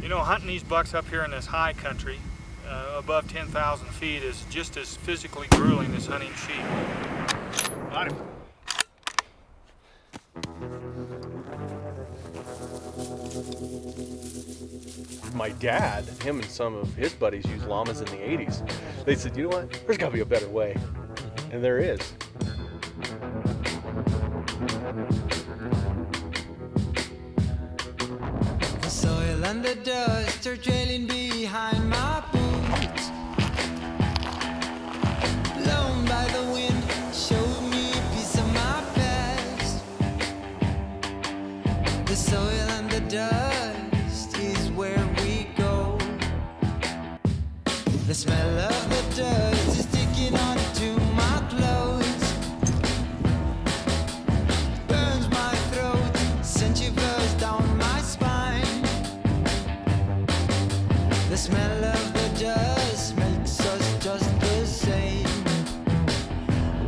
You know, hunting these bucks up here in this high country, above 10,000 feet, is just as physically grueling as hunting sheep. Got him. My dad, him and some of his buddies used llamas in the 80s. They said, you know what, there's gotta be a better way. And there is. The soil and the dust are trailing behind my boots. Blown by the wind, showed me a piece of my past. The soil and the dust is where we go. The smell of the dust is sticking onto my clothes. Burns my throat, sends shivers down my spine. The smell of the dust makes us just the same.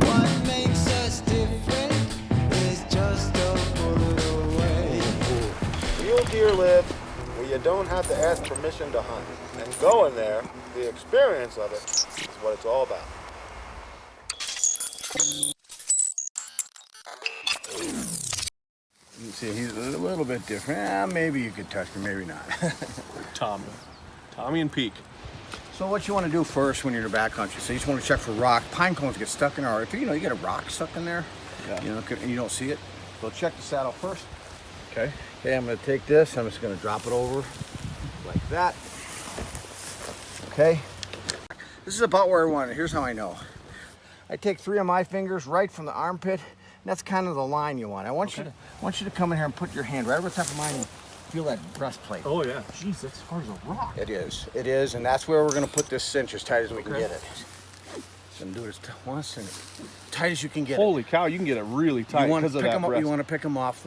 What makes us different is just a bullet away. Mule deer live where you don't have to ask permission to hunt. And going there, the experience of it, is what it's all about. You see, he's a little bit different. Maybe you could touch me, maybe not. Tommy and Peak. So what you want to do first when you're in the backcountry, so you just want to check for rock. Pine cones get stuck in there, or if you get a rock stuck in there, Yeah. and you don't see it. So check the saddle first. Okay. Okay, I'm going to take this. I'm just going to drop it over like that. Okay. This is about where I want it. Here's how I know. I take 3 of my fingers right from the armpit. And that's kind of the line you want. I want you to come in here and put your hand right over the top of mine and feel that breastplate. Oh yeah. Jeez, that's as far as a rock. It is, and that's where we're going to put this cinch as tight as we can get it. So do it as tight as you can get it. Holy cow, you can get it really tight because of that breast. You want to pick them off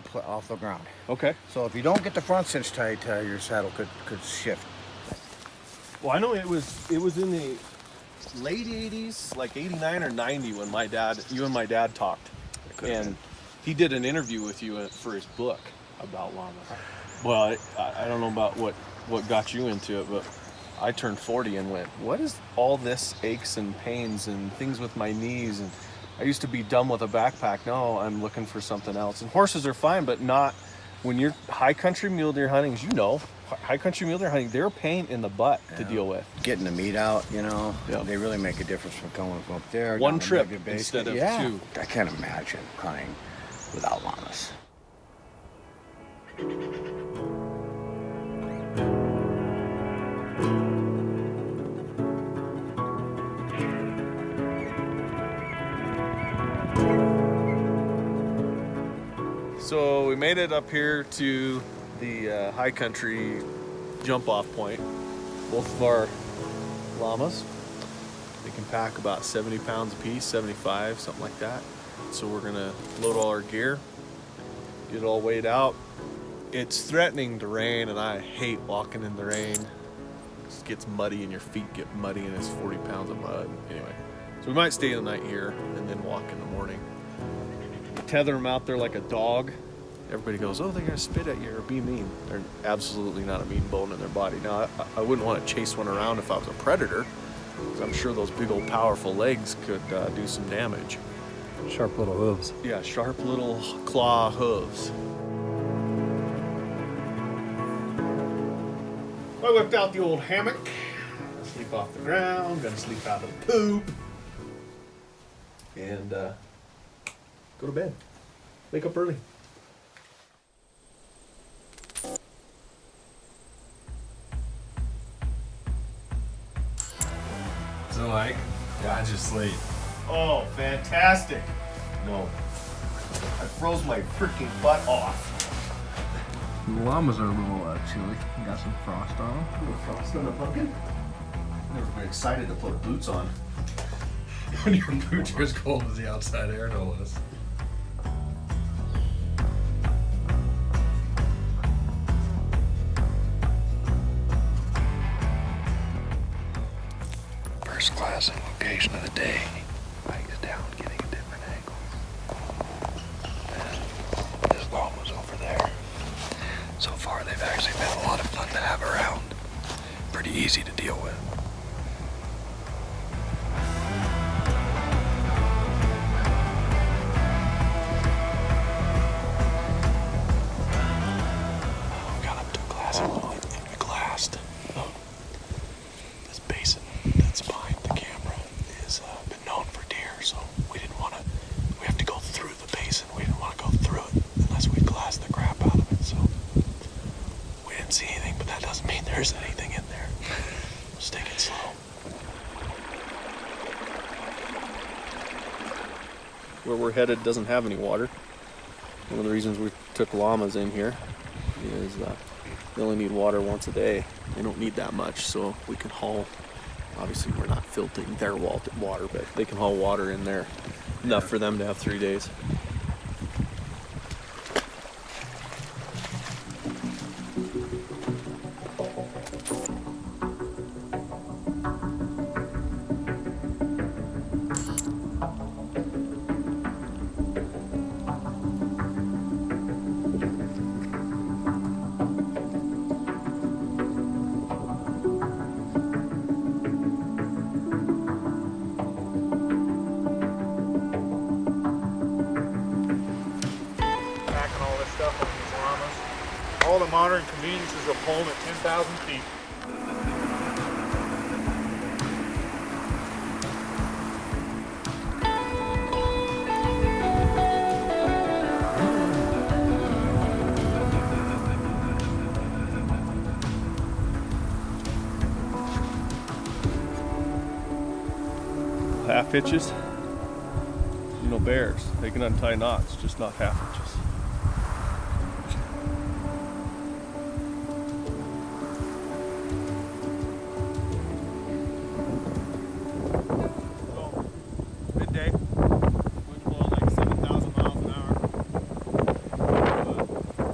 the ground. Okay. So if you don't get the front cinch tight, your saddle could shift. Well, I know it was in the late 80s, like 89 or 90 when you and my dad talked. And he did an interview with you for his book about llamas. Well, I don't know about what got you into it, but I turned 40 and went, what is all this aches and pains and things with my knees? And I used to be dumb with a backpack. No, I'm looking for something else. And horses are fine, but not when you're high country mule deer hunting, as you know, high country mule deer hunting, they're a pain in the butt to deal with. Getting the meat out, Yep. they really make a difference from coming from up there. One down the trip rugged base. instead of Yeah. 2. I can't imagine hunting without llamas. So we made it up here to the high country jump off point. Both of our llamas, they can pack about 70 pounds a piece, 75, something like that. So we're gonna load all our gear, get it all weighed out. It's threatening to rain and I hate walking in the rain. It just gets muddy and your feet get muddy and it's 40 pounds of mud. Anyway, so we might stay the night here and then walk in the morning. Tether them out there like a dog. Everybody goes, oh, they're gonna spit at you or be mean. They're absolutely not a mean bone in their body. Now, I wouldn't want to chase one around if I was a predator, because I'm sure those big old powerful legs could do some damage. Sharp little hooves. Yeah, sharp little claw hooves. I whipped out the old hammock. Gonna sleep off the ground, gonna sleep out of the poop. And go to bed. Wake up early. So like, how'd you sleep? Oh, fantastic. No. I froze my freaking butt off. The llamas are a little chilly. Got some frost on them. A little frost on the pumpkin. Never been excited to put boots on. When your boots are as cold as the outside air no less. First class and location of the day. Ike's down getting a different angle. And this llama's over there. So far they've actually been a lot of fun to have around. easy to deal with. Got up to a glassing point and we glassed. This basin that's behind the camera has been known for deer, so we have to go through the basin. We didn't want to go through it unless we glassed the crap out of it, so we didn't see anything, but that doesn't mean there's anything in there. Just take it slow. Where we're headed doesn't have any water. One of the reasons we took llamas in here is they only need water once a day. They don't need that much, so we can haul. Obviously, we're not filtering their water, but they can haul water in there, enough for them to have 3 days. All the modern conveniences of home at 10,000 feet. Half hitches, you know, bears, they can untie knots, just not half hitches. Midday, wind blowing like 7,000 miles an hour.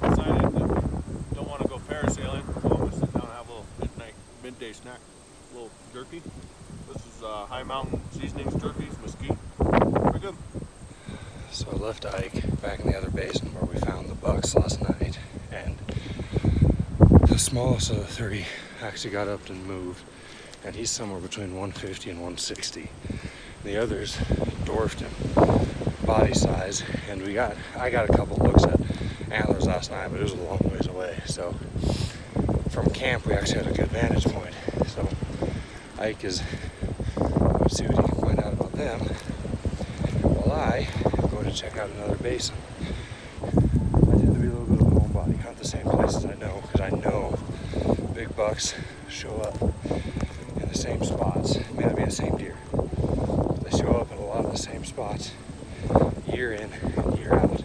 Decided that we don't want to go parasailing, so I'm going to sit down and have a little midday snack, a little jerky. This is High Mountain Seasonings Jerky's mesquite. Pretty good. So I left Ike back in the other basin where we found the bucks last night, and the smallest of the three actually got up and moved, and he's somewhere between 150 and 160. The others dwarfed him body size, and I got a couple looks at antlers last night, but it was a long ways away. So from camp we actually had a good vantage point. So Ike is going to see what he can find out about them, while I go to check out another basin. I tend to be a little bit of a homebody, hunt the same places I know, because I know big bucks show up in the same spots. It may not be the same deer, but they show up in a lot of the same spots year in and year out.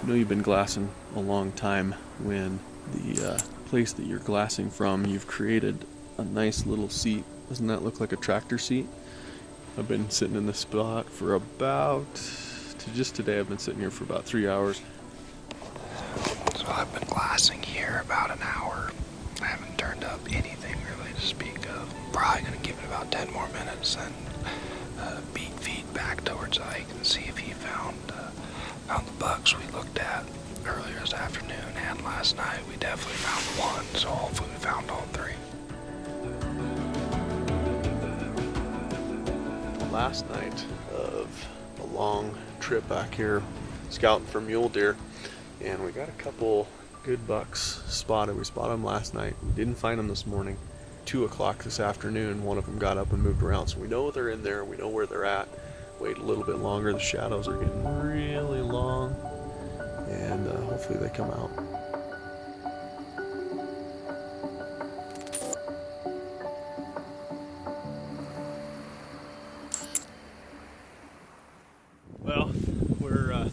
I know you've been glassing a long time when the place that you're glassing from, you've created a nice little seat. Doesn't that look like a tractor seat? I've been sitting in this spot for just today, I've been sitting here for about 3 hours. So I've been glassing here about an hour. I haven't turned up anything really to speak of. Probably gonna give it about 10 more minutes and beat feet back towards Ike and see if he found the bucks we looked at earlier this afternoon and last night. We definitely found one, so hopefully we found all three. Last night of a long trip back here scouting for mule deer, and we got a couple good bucks spotted. We spotted them last night, didn't find them this morning. 2 o'clock this afternoon, one of them got up and moved around, so we know they're in there, we know where they're at. Wait a little bit longer, the shadows are getting really long, and hopefully they come out. Well, we're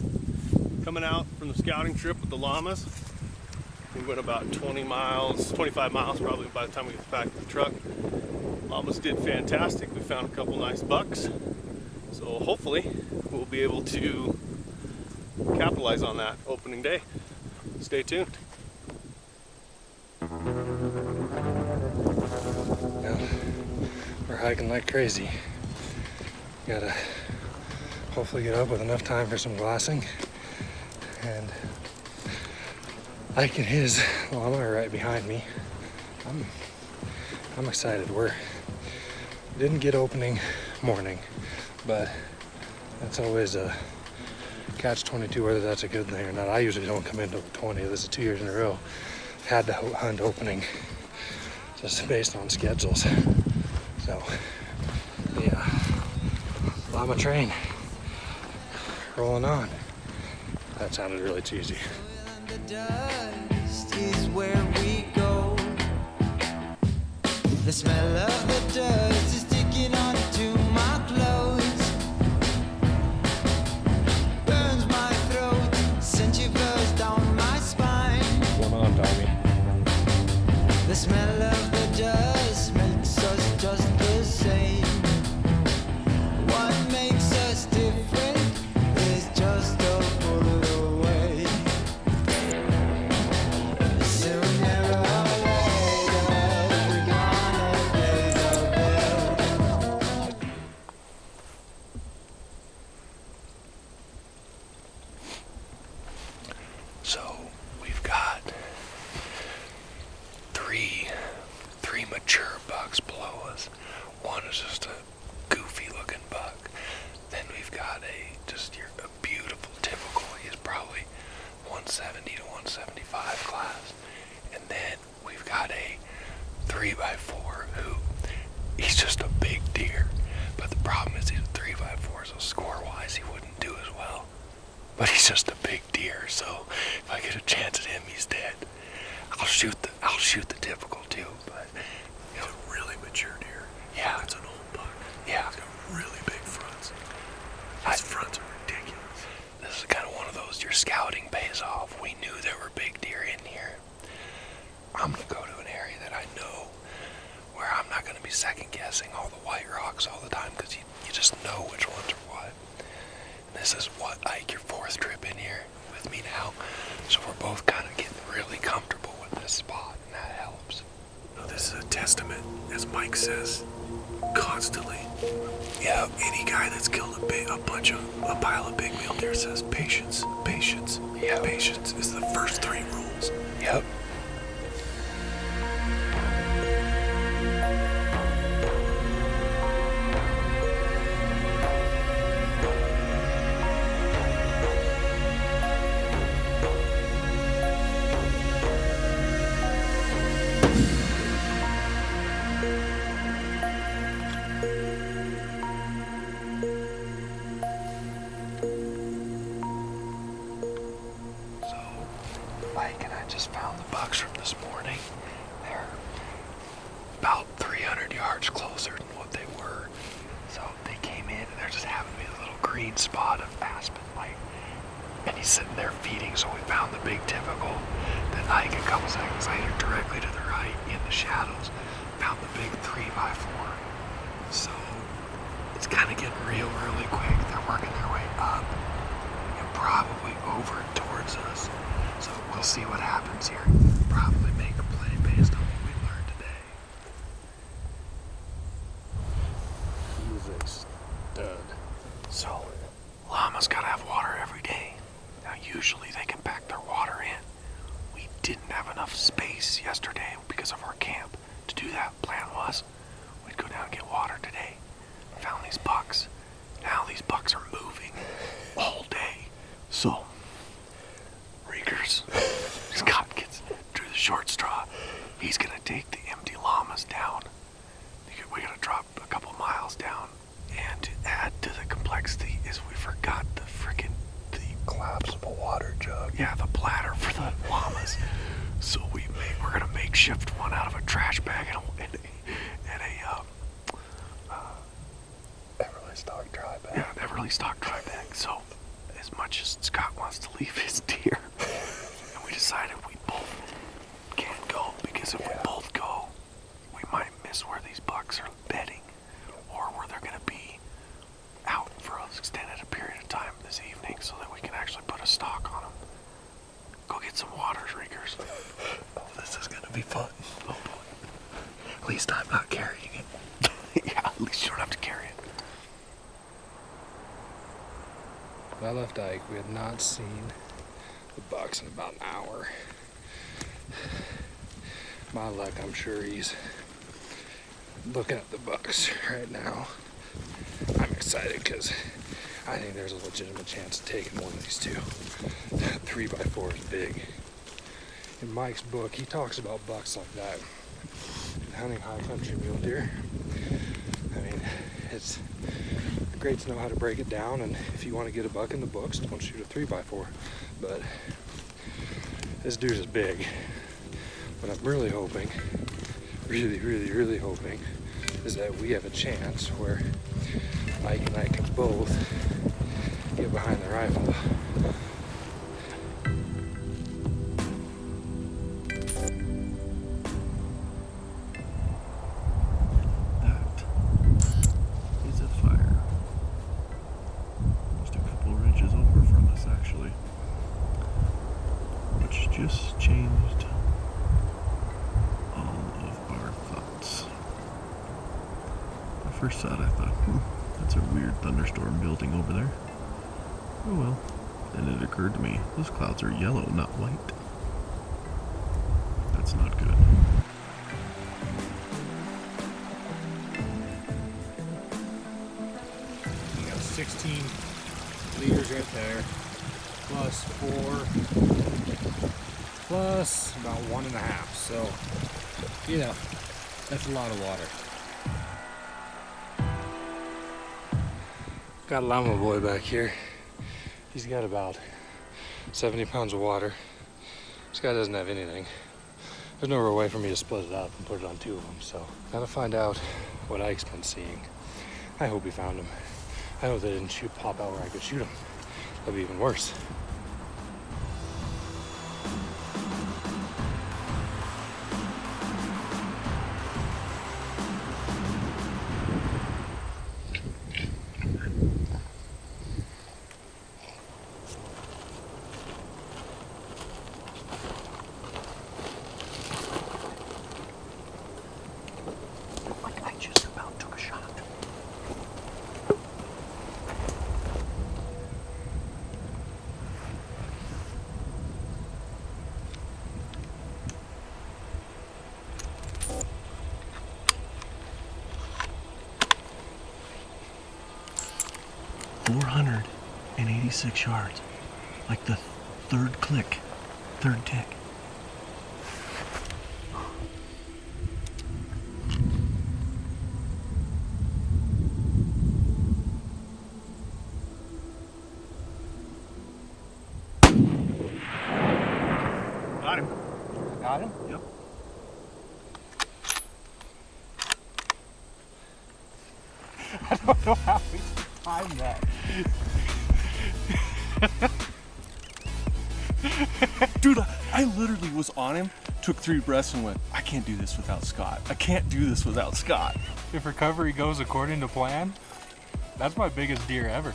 coming out from the scouting trip with the llamas. We went about 25 miles probably by the time we get back to the truck. Llamas did fantastic. We found a couple nice bucks. So hopefully we'll be able to capitalize on that opening day. Stay tuned. Well, we're hiking like crazy. Gotta hopefully get up with enough time for some glassing and Ike and his llama are right behind me. I'm excited. Didn't get opening morning, but that's always a catch-22, whether that's a good thing or not. I usually don't come into 20. This is 2 years in a row. Had to hunt opening just based on schedules. So, yeah, llama train rolling on. That sounded really cheesy. The dust is where we go. The smell of the dust is sticking onto my clothes. Burns my throat, shivers down my spine. What's going on, Tommy? The smell of the dust makes us just the same. What makes us different is just a bullet away. Sooner or later, we're gonna pay the bill. So we've got three mature bucks below us. One is just a goofy looking buck. Then we've got a beautiful typical. He's probably 170 to 175 class. And then we've got a 3x4 who he's just a big deer. But the problem is he's a 3x4, so score-wise he wouldn't do as well. But he's just a big deer, so if I get a chance at him, he's dead. I'll shoot the typical too, but you know, a really mature deer. Yeah, it's an old buck. Yeah, it's got really big fronts. His fronts are ridiculous. This is kind of one of those your scouting pays off. We knew there were big deer in here. I'm gonna go to an area that I know where I'm not gonna be second guessing all the white rocks all the time because you just know which ones are what. This is what, Ike, your fourth trip in here with me now. So we're both kind of getting really comfortable with this spot, and that helps. No, this is a testament, as Mike says, constantly. Yeah. Any guy that's killed a pile of big mule deer says patience, patience, Yep. patience is the first 3 rules. Yep. Mike and I just found the bucks from this morning. They're about 300 yards closer than what they were. So they came in and there just happened to be a little green spot of aspen, like, and he's sitting there feeding. So we found the big typical. Then Ike, a couple seconds later, directly to the right in the shadows, found the big 3x4. So it's kind of getting real really quick. They're working their way up and probably over towards us. So we'll see what happens here. Probably make a play based on what we learned today. He's a stud. So, llamas gotta have water every day. Now, usually they can pack their water in. We didn't have enough space yesterday because of our camp to do that. Plan was we'd go down and get water today. Found these bucks. Now these bucks are moving all day. So, Reekers, Scott drew the short straw. He's gonna take the empty llamas down. We gotta drop a couple miles down. And to add to the complexity is we forgot the Collapsible water jug. yeah, the bladder for the llamas. So we're gonna makeshift one out of a trash bag and Everly stock dry bag. yeah, an Everly stock dry bag. So as much as Scott wants to leave his deer, and we decided we both can't go because if we both go, we might miss where these bucks are bedding or where they're gonna be out for an extended period of time this evening so that we can actually put a stock on them. Go get some water, Reekers. Oh, this is gonna be fun. Oh boy. At least I'm not carrying it. Yeah, at least you don't have to carry it. When I left Ike, we had not seen the bucks in about an hour. my luck, I'm sure he's looking at the bucks right now. I'm excited because I think there's a legitimate chance of taking one of these two. That 3x4 is big. In Mike's book, he talks about bucks like that. Hunting high country mule deer. I mean, it's great to know how to break it down, and if you want to get a buck in the books, don't shoot a 3x4. But this dude is big. What I'm really hoping, really hoping, is that we have a chance where Mike and I can both get behind the rifle. Is a fire. Just a couple ridges over from us, actually. Which just changed all of our thoughts. I first saw it, I thought, that's a weird thunderstorm building over there. Oh well. Then it occurred to me, those clouds are yellow, not white. That's not good. You got 16 liters right there, plus 4, plus about 1.5. So, you know, that's a lot of water. Got a llama boy back here. He's got about 70 pounds of water. This guy doesn't have anything. There's no real way for me to split it up and put it on 2 of them, so gotta find out what Ike's been seeing. I hope he found him. I hope they didn't pop out where I could shoot him. That'd be even worse. I just about took a shot. .486 yards. Like the third click, third tick. Got him. Got him? Yep. I don't know how we timed that. Dude, I literally was on him, took 3 breaths and went, I can't do this without Scott. I can't do this without Scott. If recovery goes according to plan, that's my biggest deer ever.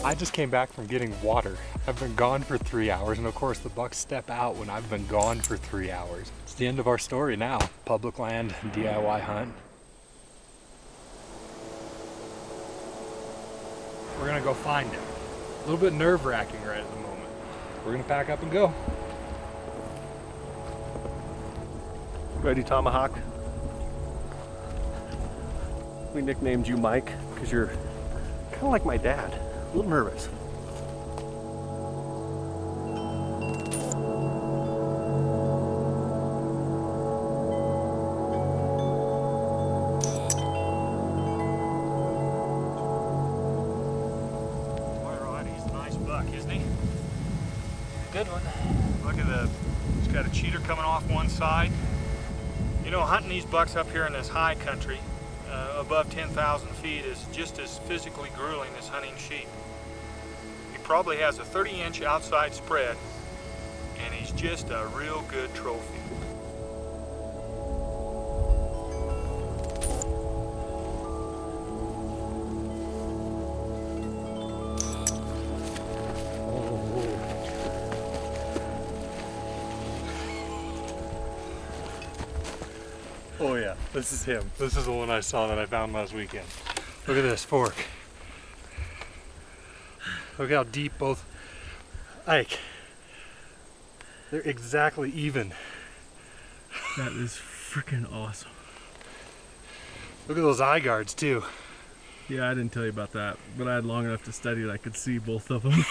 I just came back from getting water. I've been gone for 3 hours, and of course the bucks step out when I've been gone for 3 hours. It's the end of our story now. Public land, DIY hunt. We're gonna go find him. A little bit nerve-wracking right at the moment. We're gonna pack up and go. Ready, Tomahawk? We nicknamed you Mike because you're kind of like my dad, a little nervous. He's a nice buck, isn't he? Good one. Look at he's got a cheater coming off one side. You know, hunting these bucks up here in this high country, above 10,000 feet, is just as physically grueling as hunting sheep. He probably has a 30-inch outside spread, and he's just a real good trophy. Oh yeah, this is him. This is the one I saw that I found last weekend. Look at this fork. Look how deep both, Ike, they're exactly even. That is freaking awesome. Look at those eye guards too. Yeah, I didn't tell you about that, but I had long enough to study that I could see both of them.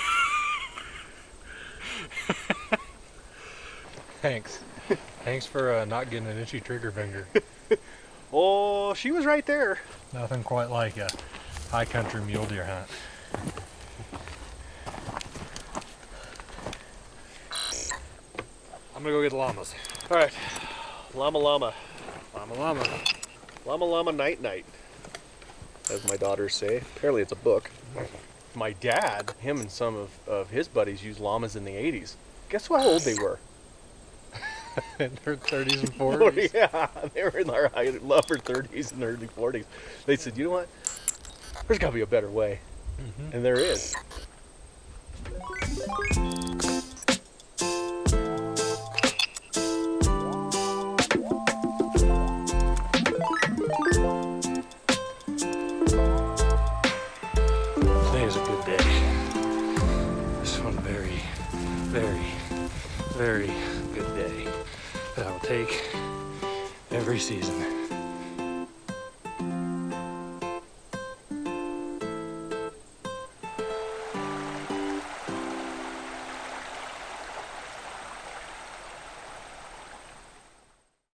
Thanks. Thanks for not getting an itchy trigger finger. Oh, she was right there. Nothing quite like a high country mule deer hunt. I'm gonna go get the llamas. All right, llama llama. Llama llama. Llama llama night night, as my daughters say. Apparently it's a book. My dad, him and some of his buddies used llamas in the 80s. Guess how old they were? In their 30s and 40s. Yeah, they were in their upper 30s and early 40s. They said, you know what? There's got to be a better way. And there is. Today is a good day. This one very, very, very good day that I will take every season.